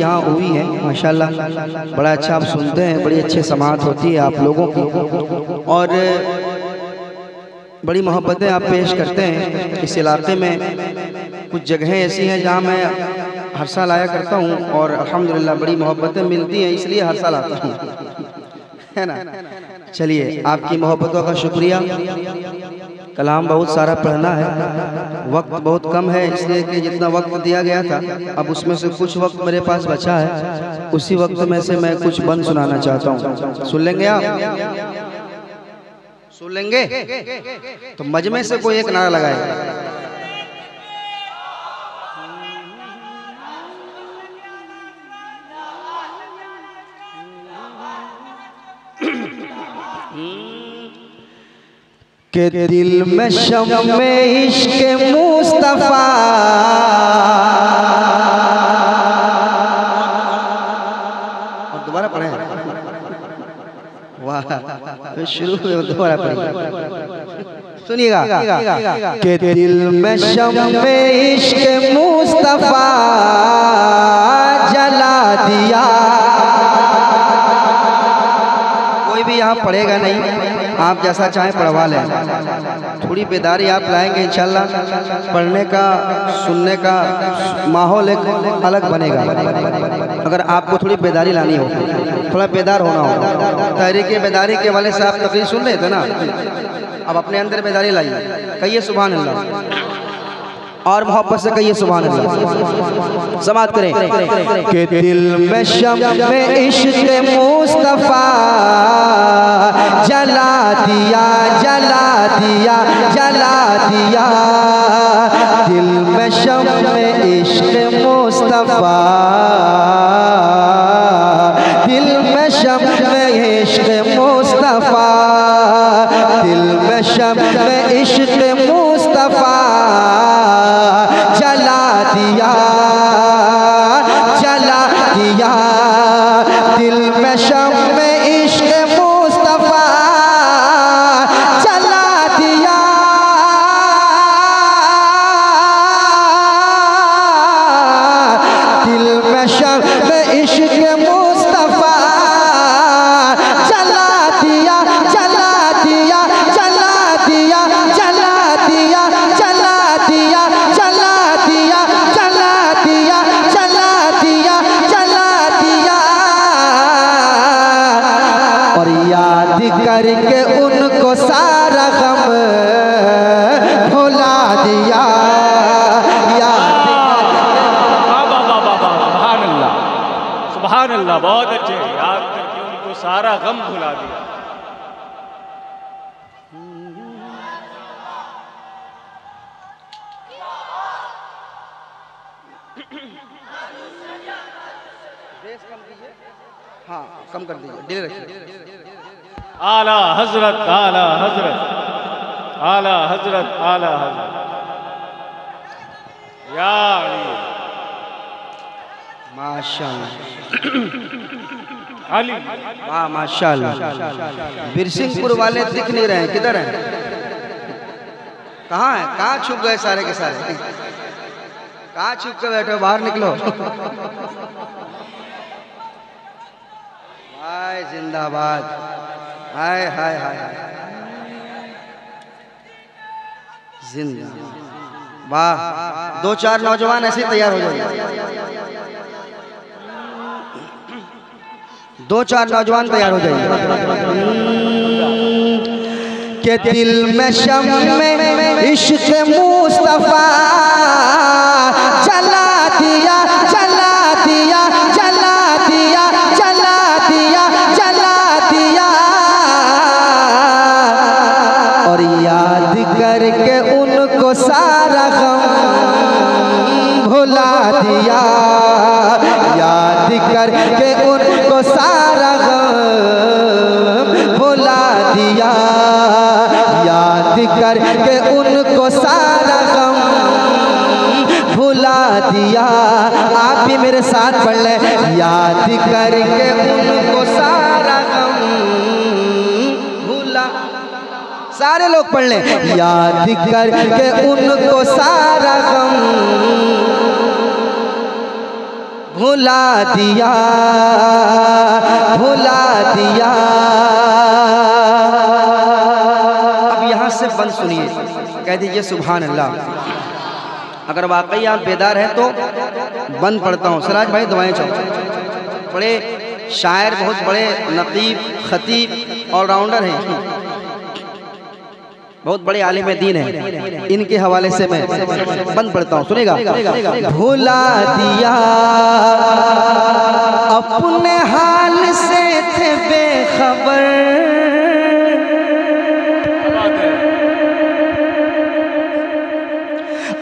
यहाँ हुई है माशाल्लाह, बड़ा अच्छा आप सुनते हैं, बड़ी अच्छी समाअत होती है आप लोगों की और बड़ी मोहब्बतें आप पेश करते हैं। इस इलाके में कुछ जगहें ऐसी हैं जहाँ मैं हर साल आया करता हूँ और अल्हम्दुलिल्लाह बड़ी मोहब्बतें मिलती हैं, इसलिए हर साल आता हूँ, है ना। चलिए, आपकी मोहब्बतों का शुक्रिया। कलाम बहुत सारा पढ़ना है, वक्त बहुत कम है, इसलिए कि जितना वक्त दिया गया था अब उसमें से कुछ वक्त मेरे पास बचा है, उसी वक्त में से मैं कुछ बंद सुनाना चाहता हूँ। सुन लेंगे आप? सुन लेंगे तो मजमे से कोई एक नारा लगाएगा। के दिल में शम्मे इश्क़ मुस्तफ़ा और दोबारा पढ़े, वाह, शुरू में दोबारा पढ़े, सुनिएगा। के दिल में शम्मे इश्क़ मुस्तफ़ा जला दिया। कोई भी यहाँ पढ़ेगा नहीं, आप जैसा चाहें पढ़वा लें। थोड़ी बेदारी आप लाएंगे इंशाल्लाह, पढ़ने का सुनने का माहौल एक अलग बनेगा। अगर आपको थोड़ी बेदारी लानी हो, थोड़ा बेदार होना हो, तहरीक बेदारी के वाले साहब तकरीर सुन रहे थे ना, अब अपने अंदर बेदारी लाइए, कहिए सुभान अल्लाह और मोहब्बत से कहिए सुभान अल्लाह। समाअत करें। के दिल में शम्मे इश्क़ मुस्तफ़ा जला दिया, जला दिया, जला दिया। दिल में शम्मे इश्क़ मुस्तफ़ा, दिल में शम्मे इश्क़ मुस्तफ़ा, दिल में शम्मे इश्क़ मुस्तफ़ा जला दिया, जला दिया। दिल में शम्मे इश्क़ मुस्तफ़ा जला दिया, दिल में शम्मे इश्क़ मुस्तफ़ा जला दिया, जला दिया, जला दिया, जला दिया, जला दिया, जला दिया, जला दिया, जला दिया, जला दिया। और याद करके उनको सारा गम भुला दिया, याद। सुभान अल्लाह, सुभान अल्लाह, बहुत अच्छे। याद करके उनको सारा गम भुला दिया। हाँ, कम कर दीजिए, डिले रखिए। आला हजरत, आला हजरत, आला हजरत, आला हजरत, या अली, माशाअल्लाह, अली, वाह माशाअल्लाह। बिरसिंहपुर वाले दिख नहीं रहे हैं, किधर हैं? कहाँ हैं? कहाँ छुप गए सारे के सारे? कहाँ छुप के बैठे हो? बाहर निकलो। हाय जिंदाबाद, हाय हाय हाय जिंदा, वाह। दो चार नौजवान ऐसे तैयार हो जाइए, दो चार नौजवान तैयार हो जाइए। के दिल में शम्मे इश्क़ मुस्तफ़ा जला दिया, जला दिया, जला दिया, जला दिया, जला दिया। और याद करके उनको सारा गम भुला दिया, याद करके उनको सारा गम भुला दिया, याद करके उनको सारा गम भुला दिया। आप भी मेरे साथ पढ़ लें। याद करके उनको सारा गम भुला, सारे लोग पढ़ लें। याद करके उनको सारा गम भुला दिया, भुला दिया। अब यहाँ से बंद सुनिए, कह दीजिए सुभान अल्लाह। अगर वाकई आप बेदार हैं तो बंद पढ़ता हूँ। सिराज भाई दुआएं चाहो। बड़े शायर, बहुत बड़े नकीब, खतीब, ऑलराउंडर हैं, बहुत बड़े आलिम दीन हैं। इनके हवाले से मैं बंद पढ़ता हूँ, सुनेगा। भुला दिया अपने हाल से थे बेखबर,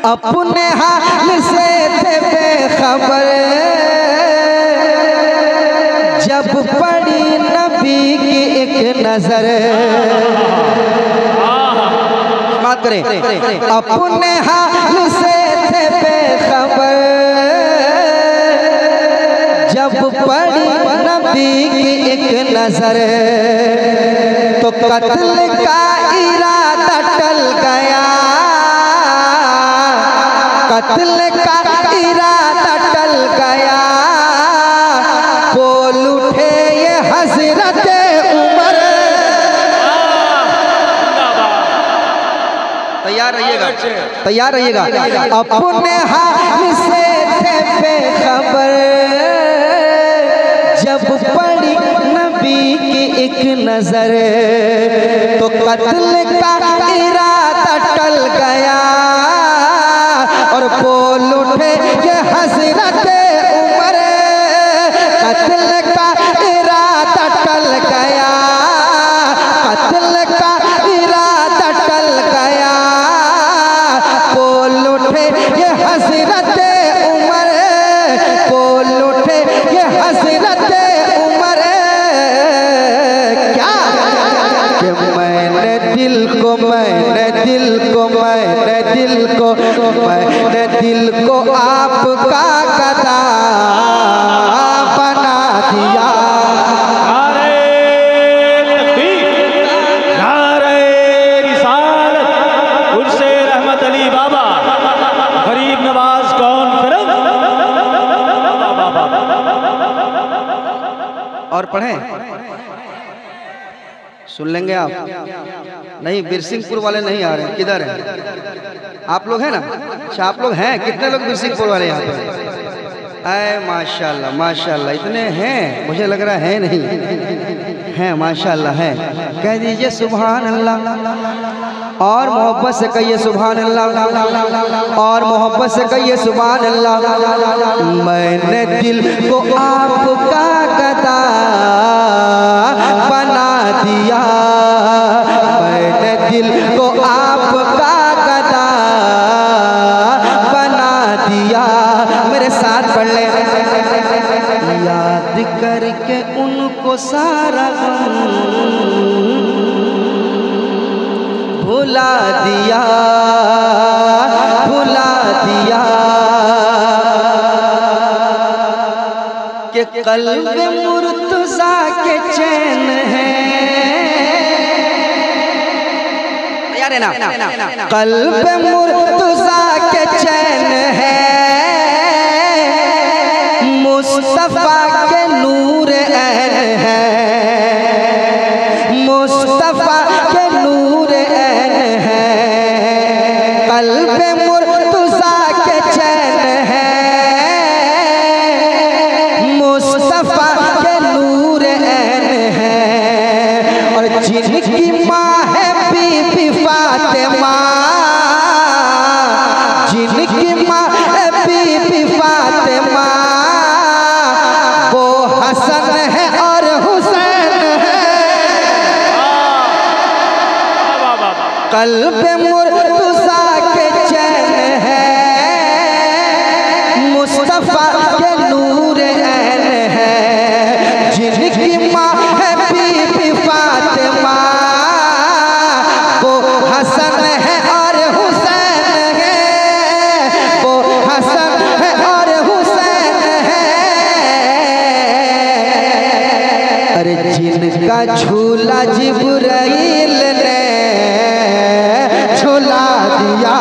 अपने हाल से थे बेखबर, जब पड़ी नबी की एक नजर। बात करें, अपने हाल से थे बेखबर, जब पड़ी नबी की एक नजर, तो कत्ल का इरादा टल गया, कत्ल का इरादा टल गया। बोल उठे ये हजरत उमर। तैयार रहिएगा, तैयार रहिएगा। अपने हाल से थे बेखबर, जब पड़ी नबी की एक नजर, तो कत्ल का इरादा टल गया और बोल उठे ये हजरत उमर। कत्ल का इरादा टल गया, कत्ल का इरादा टल गया, बोल उठे ये हजरत उमर, बोल उठे ये हजरत उमर। क्या कि मैंने दिल को, मैंने दिल को, मैंने दिल को, मैंने दिल को आपका गदा बना दिया। नारे तकबीर, नारे रिसालत, उर्से रहमत अली बाबा, गरीब नवाज कॉन्फ्रेंस। और पढ़ें, सुन लेंगे आप। नहीं, बिरसिंहपुर वाले नहीं आ रहे, किधर हैं आप लोग? हैं ना? अच्छा, आप लोग हैं। कितने लोग बिरसिंहपुर वाले यहाँ पे? आए माशाल्लाह, माशाल्लाह, इतने हैं, मुझे लग रहा है नहीं हैं, माशाल्लाह हैं। कह दीजिए सुभान अल्लाह, और मोहब्बत से कहिए सुभान अल्लाह, और मोहब्बत से कहिए सुभान अल्लाह। मैंने दिल को आपका गदा बना दिया, मैंने दिल को आपका गदा बना दिया। मेरे साथ पढ़ ले। याद करके उनको सारा गम भुला दिया, भुला दिया। कि कल्ब मुर्तज़ा के चैन है, यार है ना, कल्ब मुर्तज़ा के चैन है, मुस्तफ़ा के नूर ऐन है, मुस्तफ़ा के नूर ऐन है। कल्ब मुर्तज़ा के चैन है, मुस्तफ़ा के नूर ऐन है। और जिनकी माँ है बीबी फातिमा, जिनकी माँ है बीबी फातिमा, वो हसन है और हुसैन है। कल्ब मुर्तज़ा के चैन है, मुस्तफ़ा के नूर ऐन है। जिनकी माँ है बीबी फातिमा, वो हसन है और हुसैन है, वो हसन है और हुसैन है। अरे जिनका झूला जिब्राइल ने झूला दिया,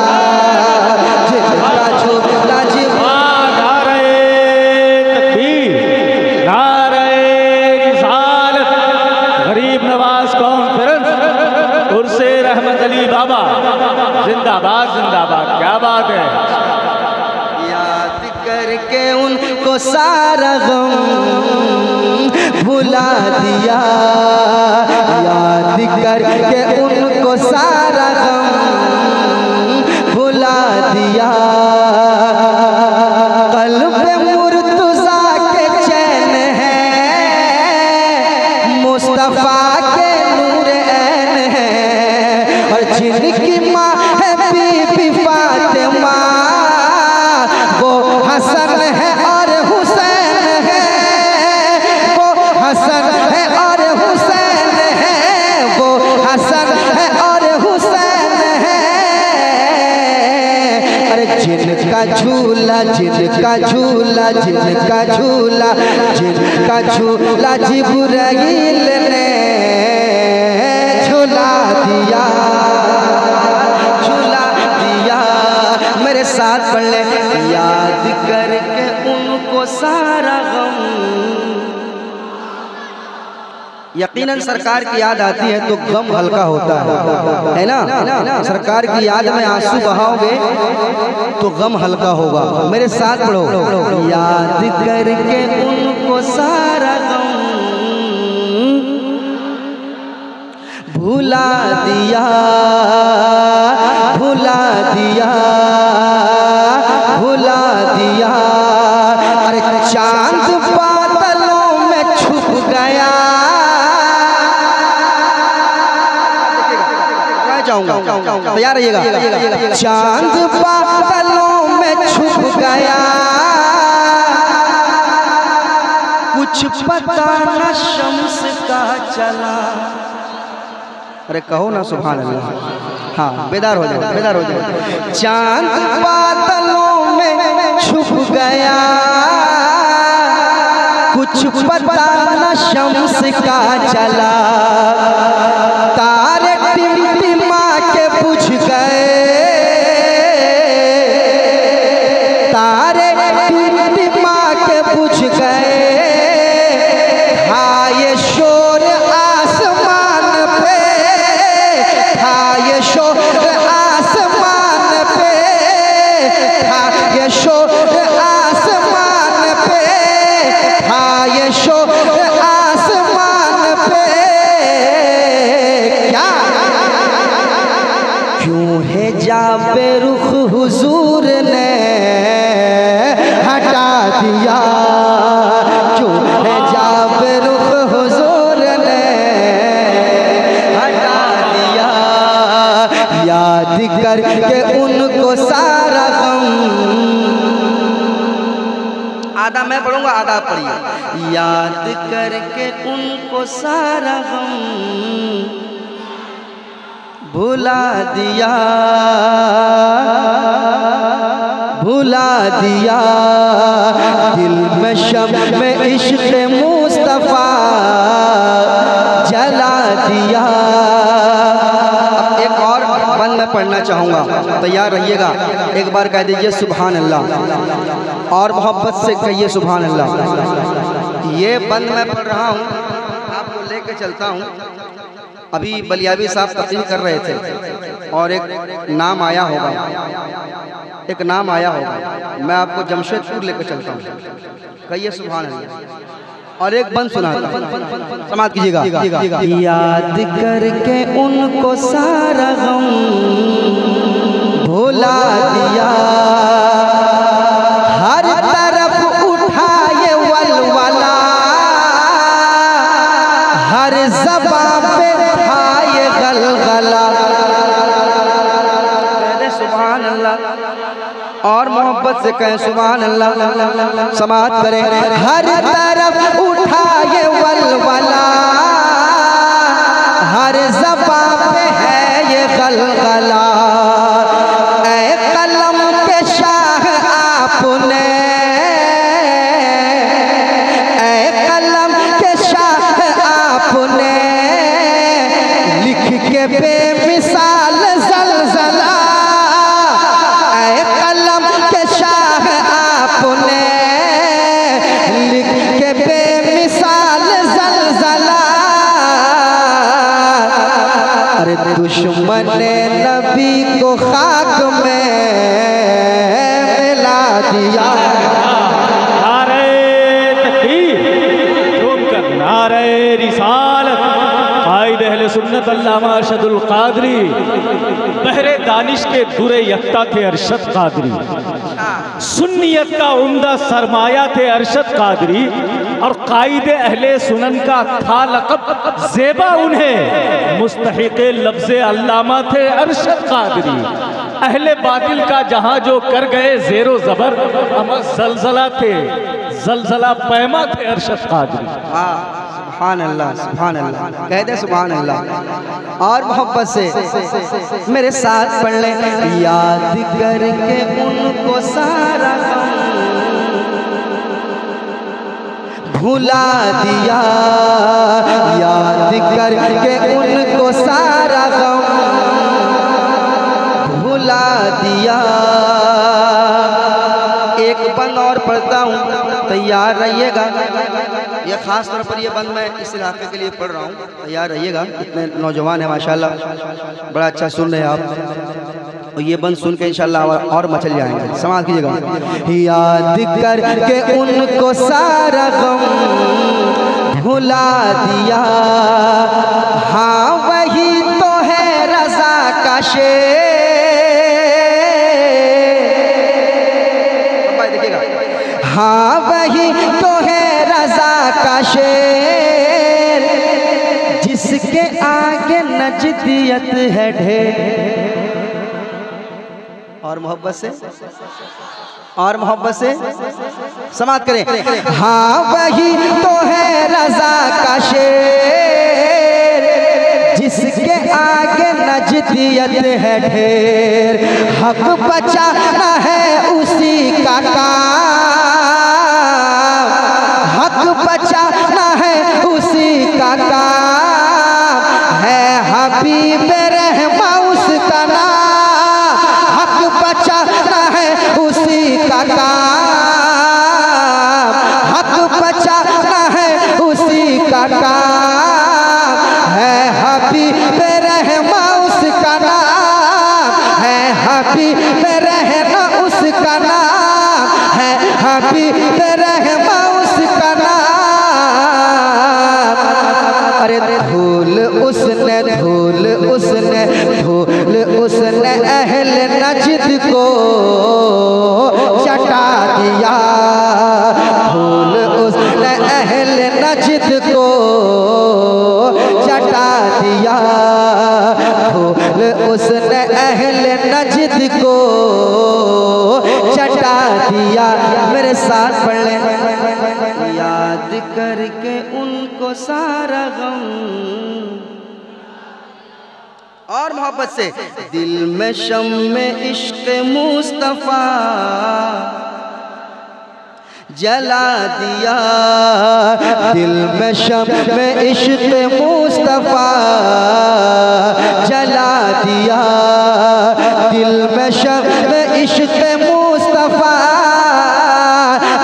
जिनका झूला जिब्राइल। उनको सारा गम भुला दिया, याद करके उनको सारा गम भुला दिया। कल्ब मुर्तज़ा के चैन है, मुस्तफ़ा के नूर ऐन है, और जिनकी माँ है बीबी फातिमा, वो हसन है और हुसैन है, वो हसन है और हुसैन है, वो हसन है और हुसैन है। अरे जिनका झूला जिनका झूला जिनका झूला जिनका झूला जिब्राइल ने झूला दिया, झूला दिया। मेरे साथ पढ़ ले, याद करके उनको सारा गम। यकीनन सरकार की याद आती है तो गम हल्का होता है ना। सरकार की याद में आंसू बहाओगे तो गम हल्का होगा। मेरे साथ पढ़ो, याद करके उनको सारा गम भुला दिया, भुला दिया, भुला दिया। अरे चांद बादलों में छुप गया, तैयार रहिएगा। चांद बादलों में छुप गया, कुछ पता न शम्स का चला। अरे कहो ना सुभान अल्लाह। हाँ, बेदार हो जाओ, बेदार हो जाओ। चांद बादलों में छुप गया, कुछ पता न शम्स का चला। तारे टिमटिमा के बुझ गए, तारे टिमटिमा के बुझ गए। हाँ ये शोर आसमान पे, हाँ ये शोर आसमान पे, हाँ ये शोर आसमान पे, हाँ ये शोर आसमान पे। क्या क्यों है जाबे रुख हुजूर ने हटा दिया, क्यों है जाबे रुख हुजूर ने हटा दिया। याद करके उनको सारा गम, आधा मैं पढ़ूंगा आधा आप पढ़िए। याद करके उनको सारा गम भुला दिया, भुला दिया। दिल में शब में इश्क़ मुस्तफ़ा जला दिया। अब एक और बंद मैं पढ़ना चाहूँगा, तैयार रहिएगा। एक बार कह दीजिए सुभान अल्लाह, और मोहब्बत से कहिए सुभान अल्लाह। ये बंद मैं पढ़ रहा हूँ, आपको लेके चलता हूँ। अभी बलियावी साहब तकरीर कर रहे थे और एक नाम आया होगा, एक नाम आया होगा। मैं आपको जमशेदपुर लेकर चलता हूँ, कहिए सुभान अल्लाह। और एक बंद सुनाता हूँ, समाप्त कीजिएगा। याद करके उनको सारा गम भुला दिया, हर तरफ उठाए वलवला, हर ज़बां पे खाए गलगला। कहते सुभान अल्लाह, और मोहब्बत से कहें सुभान अल्लाह। समाअत करें। हर तरफ उठाए वलवला, हर ज़बां पे है ये गलगला। ऐ कलम के शाह आपने, ऐ कलम के शाह आपने लिख के बेमिसाल ज़लज़ला। ऐ कलम के शाह आपने लिख के अल्लामा अरशदुल कादरी बहरे दानिश के दुरे यक्ता थे अरशद कादरी, सुन्नियत का उम्दा सरमाया थे अरशद कादरी, और कायदे अहले सुनन का था लक़ब ज़ेबा उन्हें, मुस्तहिक़े लफ्ज़े अल्लामा थे अरशद कादरी। अहले बातिल का जहां जो कर गए ज़ेरो ज़बर, अमर ज़लज़ला थे, ज़लज़ला पैमा थे अरशद कादरी। सुभान अल्लाह, सुभान अल्लाह, कह दे सुभान अल्लाह। और मोहब्बत से मेरे साथ पढ़ ले, याद करके उनको सारा भुला दिया, याद करके उनको सारा गम भुला दिया। एक बंद और पढ़ता हूँ, तैयार रहिएगा। ये खास तौर पर ये बंद मैं इस इलाके के लिए पढ़ रहा हूँ, तैयार रहिएगा। इतने नौजवान हैं माशाल्लाह, बड़ा अच्छा सुन रहे हैं आप, और ये बंद सुन के इंशाल्लाह और मचल जाएंगे। समाज कीजिएगा। याद करके उनको सारा गम भुला दिया, हाँ वही तो है रज़ा का शेर। हाँ वही तो है रज़ा का शेर, जिसके आगे नजदियत है ढेर। और मोहब्बत से, और मोहब्बत से समात करें। हाँ वही तो है रज़ा का शेर, जिसके आगे नजदियत है ढेर। हक बचाना है उसी का काम, हक बचाना है उसी का काम, है हबीब रहमा उसका नाम। हक बचाना है उसी का काम, हक बचाना है उसी का काम, है हबीब रहमा उसका नाम, है हबीब रहमा उसका नाम, है हबीब रहमा उसका नाम। अरे धूल उसने, धूल उसने, धूल उसने अहले नजद को चटा दिया, धूल उसने अहले नजद को चटा दिया, धूल उसने अहले नजद को चटा दिया। मेरे साथ पढ़ ले, याद करके उनको सारा गम। और मोहब्बत से, दिल में शम्मे इश्क़ मुस्तफ़ा जला दिया, दिल में शम्मे इश्क़ मुस्तफ़ा जला दिया, दिल में शम्मे इश्क़ मुस्तफ़ा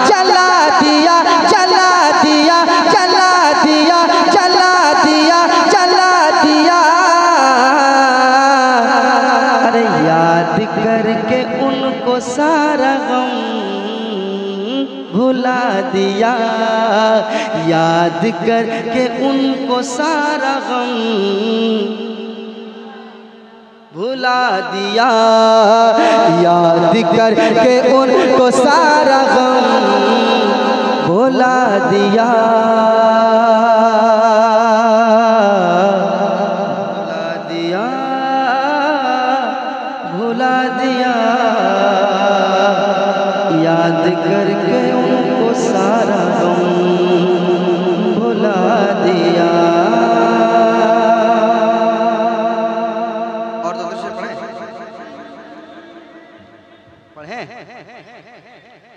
जला दिया, जला दिया, जला दिया, जला दिया, जला दिया। अरे याद करके उनको सारा गम भुला दिया, याद करके उनको सारा गम भुला दिया, याद करके उनको सारा गम भुला दिया, भुला दिया, भुला दिया, याद करके उनको सारा गम भुला दिया। और तो दूसरे पढ़े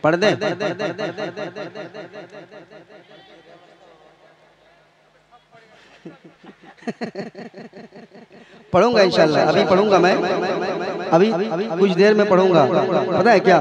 पढ़ दे, पढ़ूंगा इंशाल्लाह। अभी पढ़ूंगा मैं, अभी कुछ देर में पढ़ूंगा। पता है क्या?